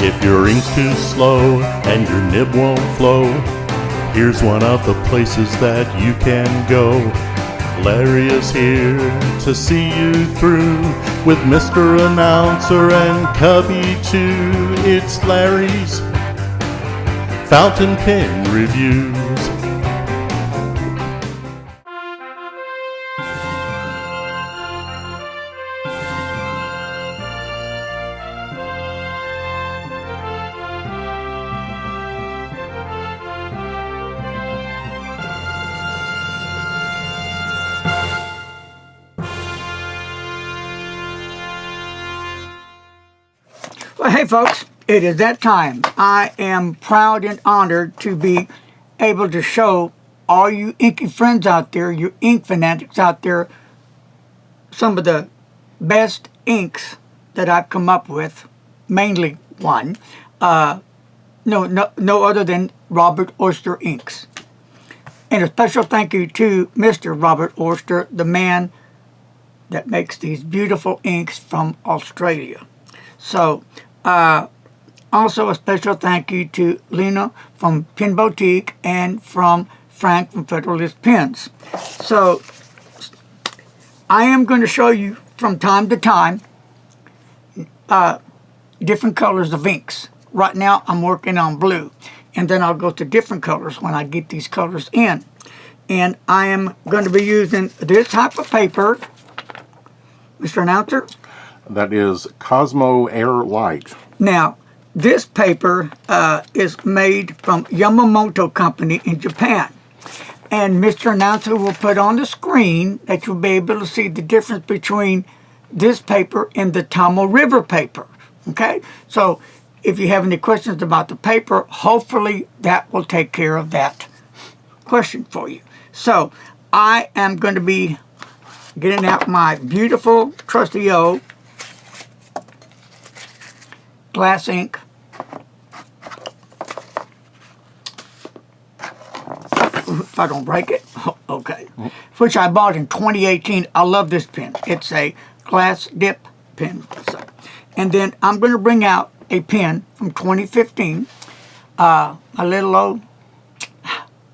If your ink's too slow and your nib won't flow, here's one of the places that you can go. Larry is here to see you through with Mr. Announcer and Cubby too. It's Larry's Fountain Pen Reviews. Well, hey folks, it is that time. I am proud and honored to be able to show all you inky friends out there, you ink fanatics out there, some of the best inks that I've come up with, mainly one, no other than Robert Oyster inks. And a special thank you to Mr. Robert Oster, the man that makes these beautiful inks from Australia. So, also a special thank you to Lena from Pen Boutique and from Frank from Federalist Pens. So, I am going to show you from time to time different colors of inks. Right now, I'm working on blue, and then I'll go to different colors when I get these colors in. And I am going to be using this type of paper, Mr. Announcer. That is Cosmo Air Light. Now, this paper is made from Yamamoto Company in Japan. And Mr. Announcer will put on the screen that you'll be able to see the difference between this paper and the Tomo River paper. Okay? So, if you have any questions about the paper, hopefully that will take care of that question for you. So, I am going to be getting out my beautiful, trusty old glass ink. If I don't break it, okay. Which I bought in 2018. I love this pen. It's a glass dip pen. So, and then I'm going to bring out a pen from 2015. A little old,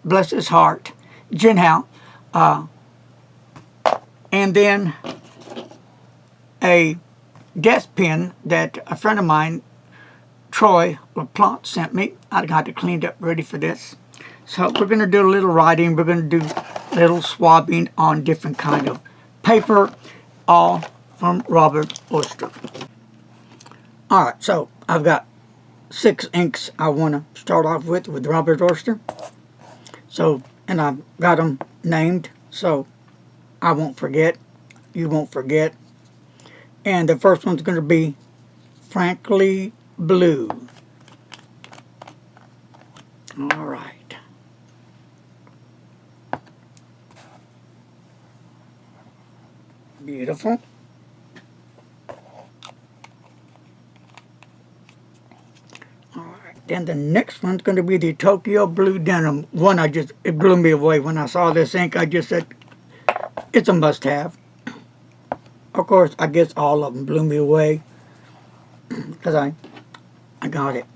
bless his heart, Jinhao. And then a desk pen that a friend of mine, Troy LaPlante, sent me. I got it cleaned up ready for this. So we're going to do a little writing. We're going to do a little swabbing on different kind of paper, all from Robert Oyster. All right, so I've got 6 inks I want to start off with Robert Oyster. So, and I've got them named, so I won't forget. You won't forget. And the first one's going to be Frankly Blue. All right. Beautiful. All right. Then the next one's going to be the Tokyo Blue Denim. One, it blew me away when I saw this ink. I just said, it's a must-have. Of course, I guess all of them blew me away because I got it.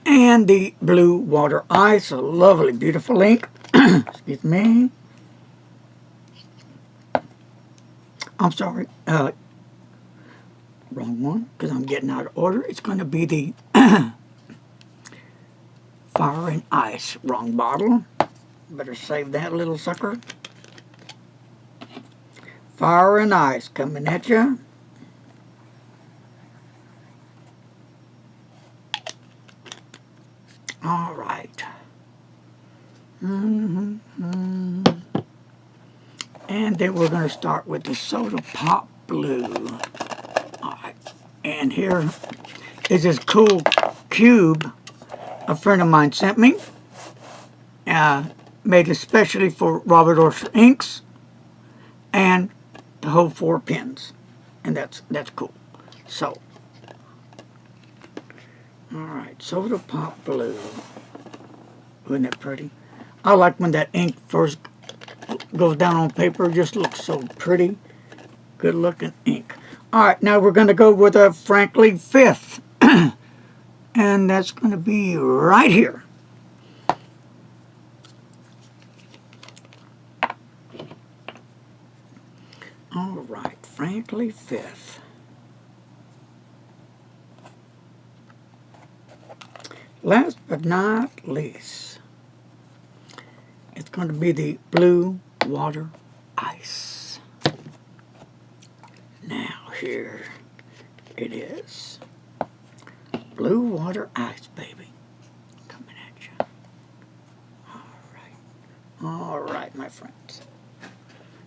And the Blue Water Ice, a lovely, beautiful ink. Excuse me. I'm sorry. Wrong one, because I'm getting out of order. It's going to be the Fire and Ice. Wrong bottle. Better save that little sucker. Fire and Ice coming at you. All right. And then we're going to start with the Soda Pop Blue. All right. And here is this cool cube a friend of mine sent me. Made especially for Robert Oyster inks. And the whole 4 pens. And that's cool. So, alright, Soda Pop Blue. Isn't that pretty? I like when that ink first goes down on paper. It just looks so pretty. Good looking ink. All right, now we're going to go with a frankly fifth. And that's going to be right here. All right, frankly fifth. Last but not least, it's going to be the blue water ice. Now here it is. Blue water ice, baby. Coming at you. All right, my friends.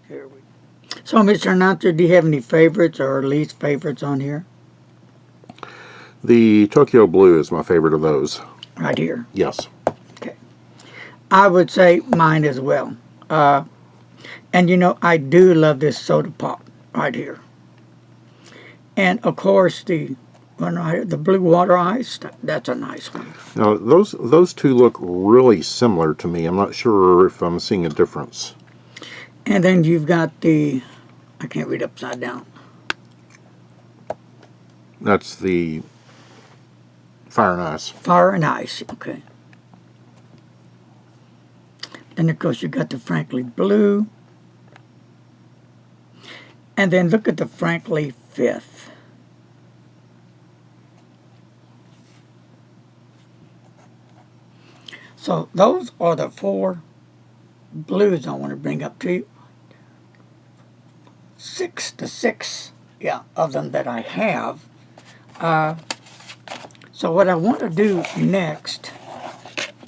Here we go. So, Mr. Announcer, do you have any favorites or least favorites on here? The Tokyo Blue is my favorite of those. Right here. Yes. Okay. I would say mine as well. And you know, I do love this soda pop right here. And of course, the one right here, the blue water ice, that's a nice one. Now, those two look really similar to me. I'm not sure if I'm seeing a difference. And then you've got the, I can't read upside down. That's the Fire and Ice. Fire and ice, okay. Then, of course, you got the Frankly Blue. And then look at the Frankly Fifth. So those are the four blues I want to bring up to you. Six of them that I have. So what I want to do next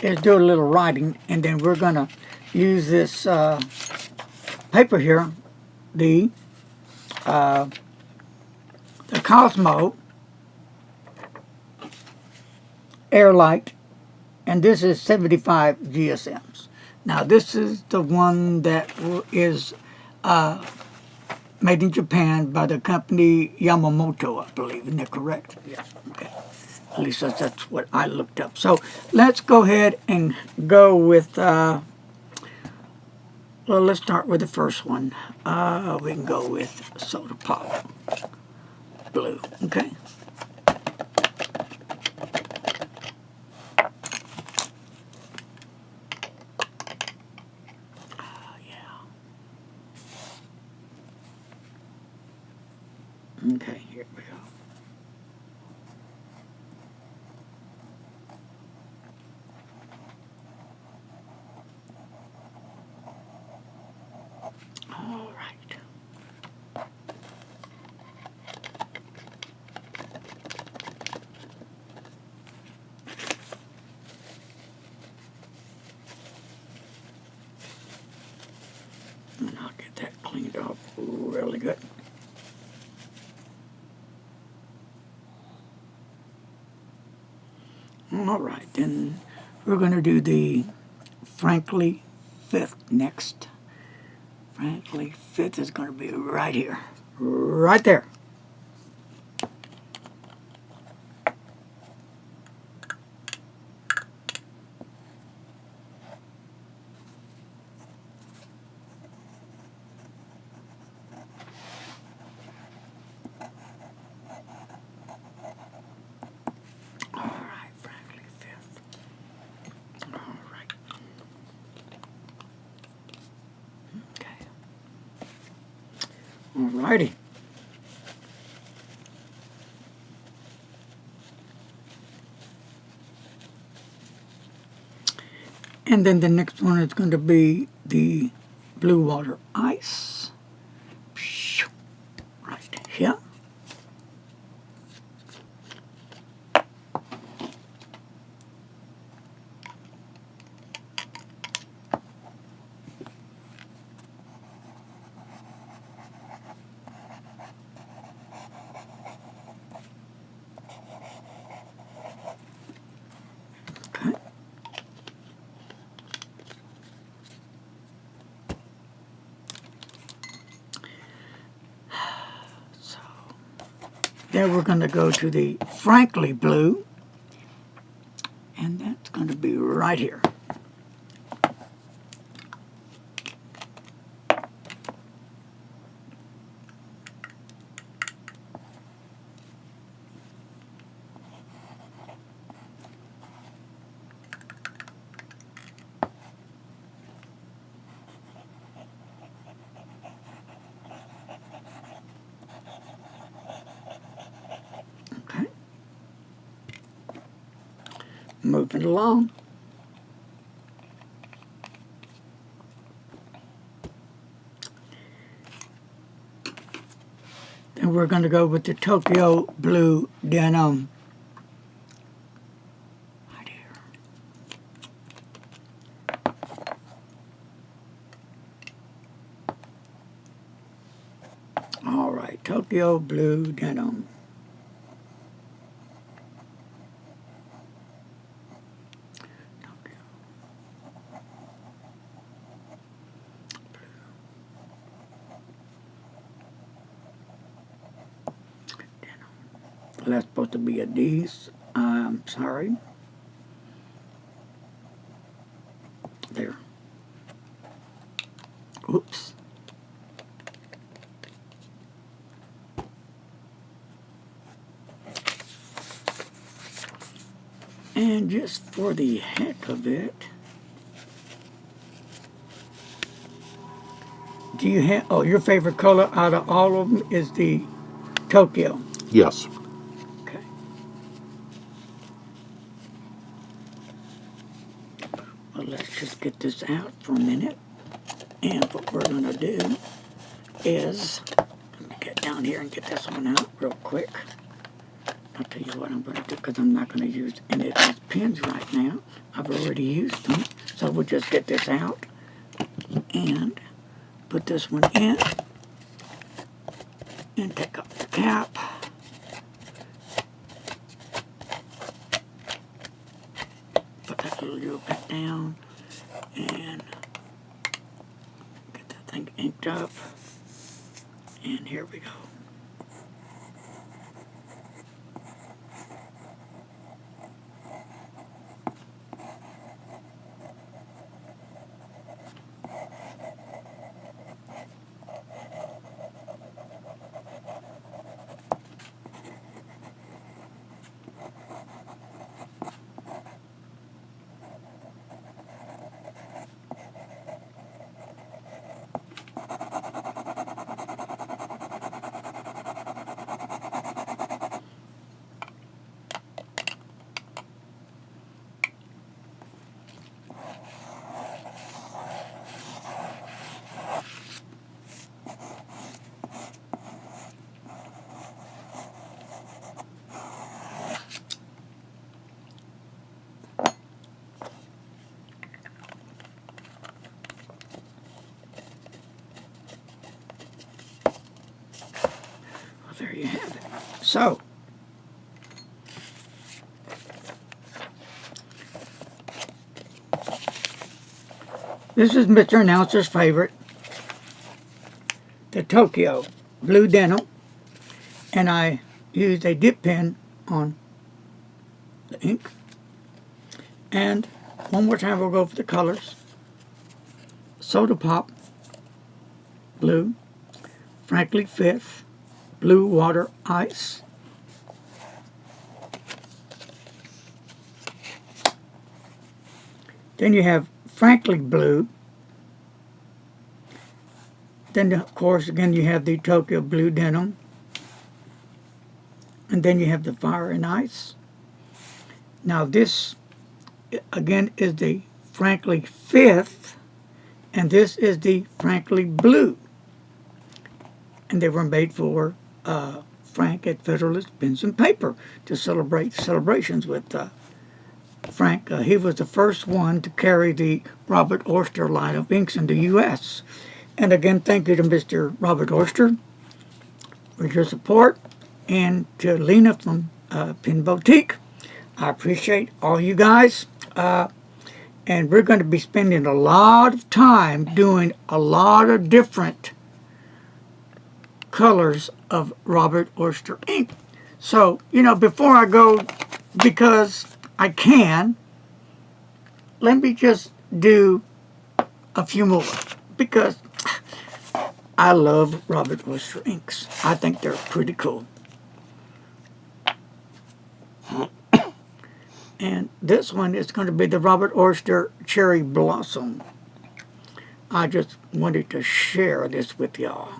is do a little writing, and then we're going to use this paper here, the Cosmo Airlight, and this is 75 GSMs. Now this is the one that is made in Japan by the company Yamamoto, I believe. Isn't that correct? Yeah. Okay. At least that's what I looked up. So let's go ahead and go with, well, let's start with the first one. We can go with Soda Pop Blue. Okay. Okay, here we go. All right. And I'll get that cleaned up really good. All right, then we're going to do the Frankly Fifth next. Frankly Fifth is going to be right here. Right there. All right, Frankly Fifth. All right. Okay. All righty. And then the next one is going to be the Blue Water Ice. Right here. Okay. So then we're going to go to the Frankly Blue, and that's going to be right here. moving along. And we're going to go with the Tokyo Blue Denim. Right here. All right, Tokyo Blue Denim. That's supposed to be a D. I'm sorry. There. Oops. And just for the heck of it, do you have, oh, your favorite color out of all of them is the Tokyo. Yes. Okay. Well, let's just get this out for a minute. And what we're going to do is, let me get down here and get this one out real quick. I'll tell you what I'm going to do, because I'm not going to use any of these pens right now. I've already used them. So we'll just get this out and put this one in and take off the cap. Put that little lure back down and get that thing inked up. And here we go. There you have it. So, this is Mr. Announcer's favorite, the Tokyo Blue Denim, and I used a dip pen on the ink. And one more time we'll go for the colors. Soda Pop Blue, Frankly Fifth, Blue Water Ice, then you have Frankly Blue, then of course again you have the Tokyo Blue Denim, and then you have the Fire and Ice. Now this again is the Frankly Fifth, and this is the Frankly Blue, and they were made for Frank at Federalist Pens and Paper to celebrate celebrations with Frank. He was the first one to carry the Robert Oyster line of inks in the U.S. And again, thank you to Mr. Robert Oyster for your support, and to Lena from Pen Boutique. I appreciate all you guys. And we're going to be spending a lot of time doing a lot of different colors of Robert Oyster ink. So, you know, before I go, because I can, let me just do a few more, because I love Robert Oyster inks. I think they're pretty cool. And this one is going to be the Robert Oyster Cherry Blossom. I just wanted to share this with y'all.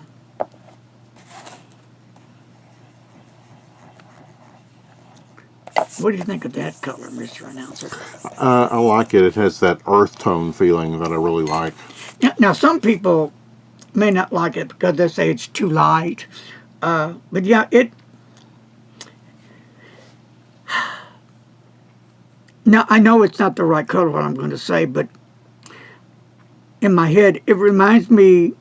What do you think of that color, Mr. Announcer? I like it. It has that earth tone feeling that I really like. Now, some people may not like it because they say it's too light. But yeah, now I know it's not the right color, what I'm going to say, but in my head, it reminds me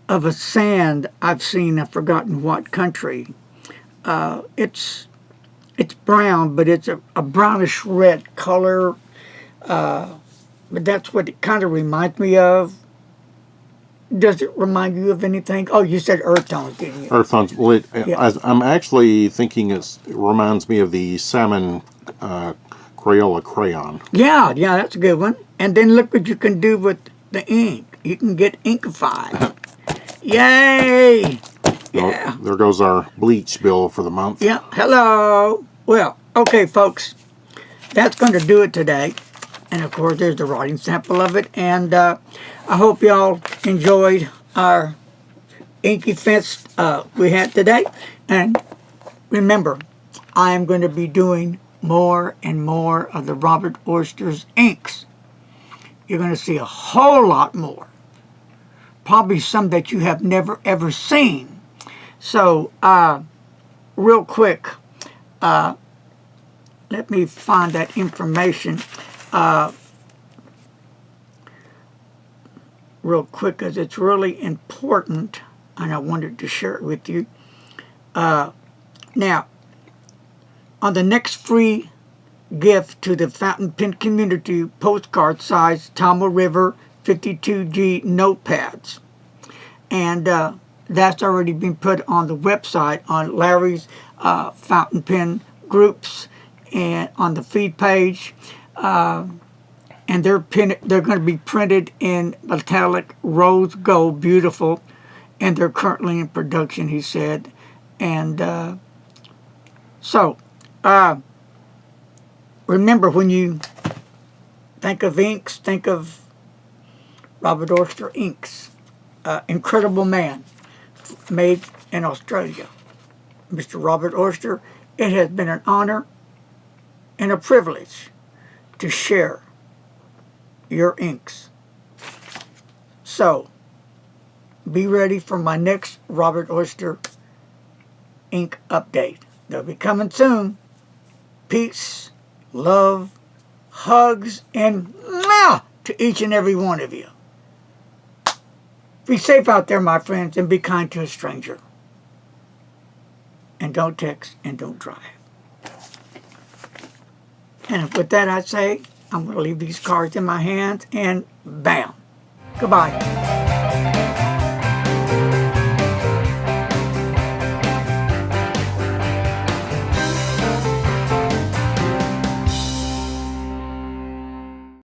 of a sand I've seen, I've forgotten what country. It's brown, but it's a brownish red color. But that's what it kind of reminds me of. Does it remind you of anything? Oh, you said earth tones, didn't you? Earth tones. Well, Yeah. I'm actually thinking it reminds me of the salmon Crayola crayon. Yeah, that's a good one. And then look what you can do with the ink. You can get inkified. Yay! Yeah. There goes our bleach bill for the month. Yeah. Hello. Well, okay, folks. That's going to do it today. And of course, there's the writing sample of it. And I hope y'all enjoyed our inky fence we had today. And remember, I am going to be doing more and more of the Robert Oyster's inks. You're going to see a whole lot more. Probably some that you have never ever seen. So, real quick, let me find that information real quick because it's really important and I wanted to share it with you. Now, on the next free gift to the fountain pen community, postcard size Tama River 52G notepads. And that's already been put on the website on Larry's fountain pen groups and on the feed page. And they're going to be printed in metallic rose gold, beautiful. And they're currently in production, he said. And so, remember, when you think of inks, think of Robert Oster Inks. Incredible man, made in Australia. Mr. Robert Oyster, it has been an honor and a privilege to share your inks. So, be ready for my next Robert Oyster ink update. They'll be coming soon. Peace, love, hugs, and mwah to each and every one of you. Be safe out there, my friends, and be kind to a stranger. And don't text and don't drive. And with that, I say, I'm going to leave these cards in my hands and bam. Goodbye.